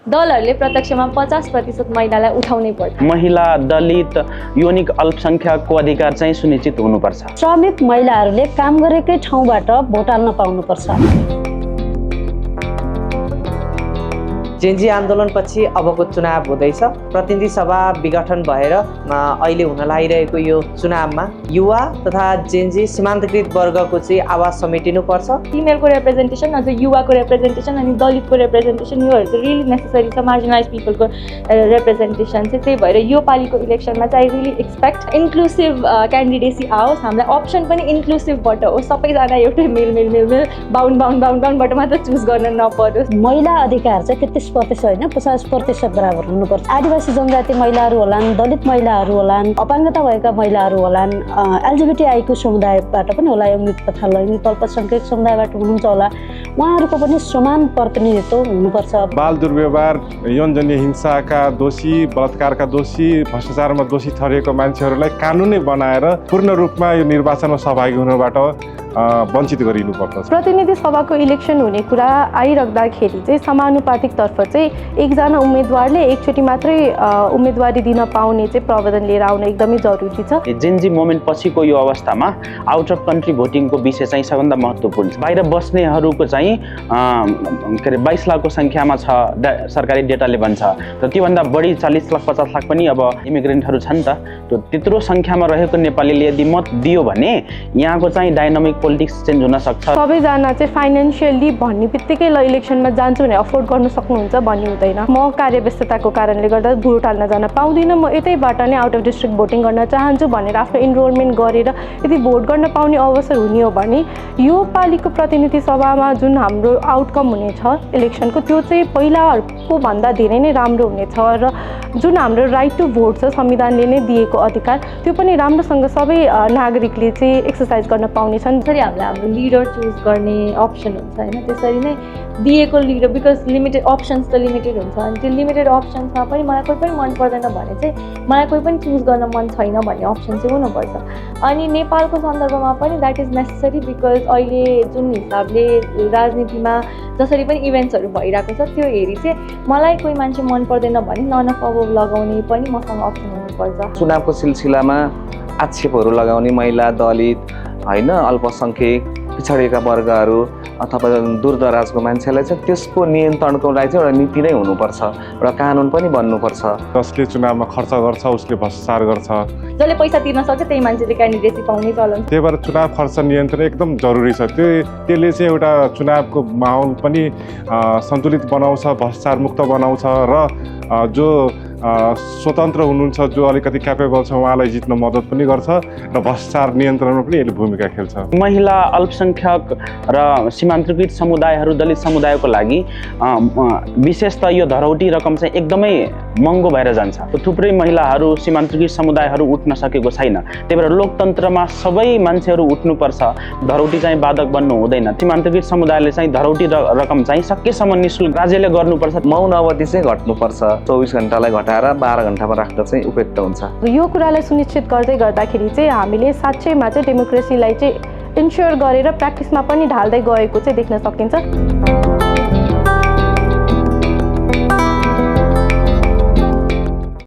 दलहरूले प्रत्यक्षमा 50% महिलालाई उठाउनै पर्छ। महिला, दलित, यौनिक अल्पसंख्यकको अधिकार चाहिँ सुनिश्चित हुनुपर्छ। श्रमिक महिलाहरूले काम गरेकै ठाउँबाट भोट हाल्न पाउनुपर्छ। जेन्जी आन्दोलनपछि अबको चुनाव हुँदैछ। प्रतिनिधि सभा विघटन भएर अहिले हुन लागिरहेको यो चुनावमा युवा तथा जेन्जी सीमान्तकृत वर्गको चाहिँ आवाज समेटिनुपर्छ। फिमेलको रिप्रेजेन्टेसन, अझ युवाको रिप्रेजेन्टेसन अनि दलितको रिप्रेजेन्टेसन, योहरू चाहिँ रियली नेसेसरी छ। मार्जिनलाइज पिपलको रिप्रेजेन्टेसन चाहिँ, त्यही भएर यो पालिको इलेक्सनमा चाहिँ I really expect inclusive candidacy आओस्। हामीलाई अप्सन पनि इन्क्लुसिभबाट होस्, सबैजना एउटै मेल बाहुनबाट मात्र चुज गर्न नपरोस्। महिला अधिकार चाहिँ 33% होइन 50% बराबर हुनुपर्छ। आदिवासी जनजाति महिलाहरू होलान्, दलित महिलाहरू होलान्, अपाङ्गता भएका महिलाहरू होलान्, एलजिबिटीआईको समुदायबाट पनि होला, यौनिक तथा लैङ्गिक अल्पसंख्यक समुदायबाट हुनुहुन्छ होला, उहाँहरूको पनि समान प्रतिनिधित्व हुनुपर्छ। बाल दुर्व्यवहार, यौनजन्य हिंसाका दोषी, बलात्कारका दोषी, भ्रष्टाचारमा दोषी ठहरिएका मान्छेहरूलाई कानुनै बनाएर पूर्ण रूपमा यो निर्वाचनमा सहभागी हुनबाट वञ्चित गरिनुपर्दछ। प्रतिनिधि सभाको इलेक्सन हुने कुरा आइराख्दाखेरि चाहिँ समानुपातिक तर्फ चाहिँ एकजना उम्मेदवारले एकचोटि मात्रै उम्मेदवारी दिन पाउने चाहिँ प्रावधान लिएर आउन एकदमै जरुरी छ। जेन्जी मोमेन्ट पछिको यो अवस्थामा आउट अफ कन्ट्री भोटिङको विषय चाहिँ सबभन्दा महत्त्वपूर्ण छ। बाहिर बस्नेहरूको चाहिँ के अरे 22 लाखको सङ्ख्यामा छ, सरकारी डेटाले भन्छ। र त्योभन्दा बढी 40 लाख 50 लाख पनि अब इमिग्रेन्टहरू छन् त। त्यत्रो सङ्ख्यामा रहेको नेपालीले यदि मत दियो भने यहाँको चाहिँ डाइनामिक पोलिटिक्स चेन्ज हुन सक्छ। सबैजना चाहिँ फाइनेन्सियली भन्ने बित्तिकै ल इलेक्सनमा जान्छु भने अफोर्ड गर्न सक्नुहुन्छ भन्ने हुँदैन। म कार्यव्यस्तताको कारणले गर्दा भोट हाल्न जान पाउँदिनँ, म यतैबाट नै आउट अफ डिस्ट्रिक्ट भोटिङ गर्न चाहन्छु भनेर आफ्नो इनरोलमेन्ट गरेर यदि भोट गर्न पाउने अवसर हुने हो भने यो पालिको प्रतिनिधि सभामा जुन हाम्रो आउटकम हुनेछ इलेक्सनको, त्यो चाहिँ पहिलाको भन्दा धेरै नै राम्रो हुनेछ। र जुन हाम्रो राइट टु भोट छ, संविधानले नै दिएको अधिकार, त्यो पनि राम्रोसँग सबै नागरिकले चाहिँ एक्सर्साइज गर्न पाउनेछन्। त्यसरी हामीलाई हाम्रो लिडर चुज गर्ने अप्सन हुन्छ होइन, त्यसरी नै दिएको लिडर, बिकज लिमिटेड अप्सन्स त लिमिटेड हुन्छ। अनि त्यो लिमिटेड अप्सन्समा पनि मलाई कोही पनि मन पर्दैन भने चाहिँ मलाई कोही पनि चुज गर्न मन छैन भन्ने अप्सन चाहिँ हुनुपर्छ। अनि नेपालको सन्दर्भमा पनि द्याट इज नेसेसरी, बिकज अहिले जुन हिसाबले राजनीतिमा जसरी पनि इभेन्ट्सहरू भइरहेको छ त्यो हेरी चाहिँ मलाई कोही मान्छे मन पर्दैन भने नन अफ अब लगाउने पनि मसँग अप्सन हुनुपर्छ। चुनावको सिलसिलामा आक्षेपहरू लगाउने महिला, दलित होइन, अल्पसंख्यक, पिछडिएका वर्गहरू अथवा दूरदराजको मान्छेलाई चाहिँ त्यसको नियन्त्रणको लागि चाहिँ एउटा नीति नै हुनुपर्छ, एउटा कानुन पनि बन्नुपर्छ। जसले चुनावमा खर्च गर्छ उसले भ्रष्टाचार गर्छ, जसले पैसा तिर्न सक्छ त्यही मान्छेले क्यान्डिडेसी पाउने चलन। त्यही भएर चुनाव खर्च नियन्त्रण एकदम जरुरी छ। त्यसले चाहिँ एउटा चुनावको माहौल पनि सन्तुलित बनाउँछ, भ्रष्टाचार मुक्त बनाउँछ र जो स्वतन्त्र हुनुहुन्छ, जो अलिकति क्यापेबल छ, उहाँलाई जित्न मद्दत पनि गर्छ र भ्रष्टाचार नियन्त्रणमा पनि यसले भूमिका खेल्छ। महिला, अल्पसंख्यक र सीमान्तकृत समुदायहरू, दलित समुदायको लागि विशेषतः यो धरौटी रकम चाहिँ एकदमै महँगो भएर जान्छ। थुप्रै महिलाहरू, सीमान्तकृत समुदायहरू उठ्न सकेको छैन। त्यही भएर लोकतन्त्रमा सबै मान्छेहरू उठ्नुपर्छ, धरौटी चाहिँ बाधक बन्नु हुँदैन। सीमान्तकृत समुदायले चाहिँ धरौटी रकम चाहिँ सकेसम्म निःशुल्क राज्यले गर्नुपर्छ। मौन अवधि चाहिँ घट्नुपर्छ, 24 घण्टालाई घटाएर 12 घण्टामा राख्दा चाहिँ उपयुक्त हुन्छ। यो कुरालाई सुनिश्चित गर्दै गर्दाखेरि चाहिँ हामीले साँच्चैमा चाहिँ डेमोक्रेसीलाई चाहिँ इन्स्योर गरेर प्र्याक्टिसमा पनि ढाल्दै गएको चाहिँ देख्न सकिन्छ।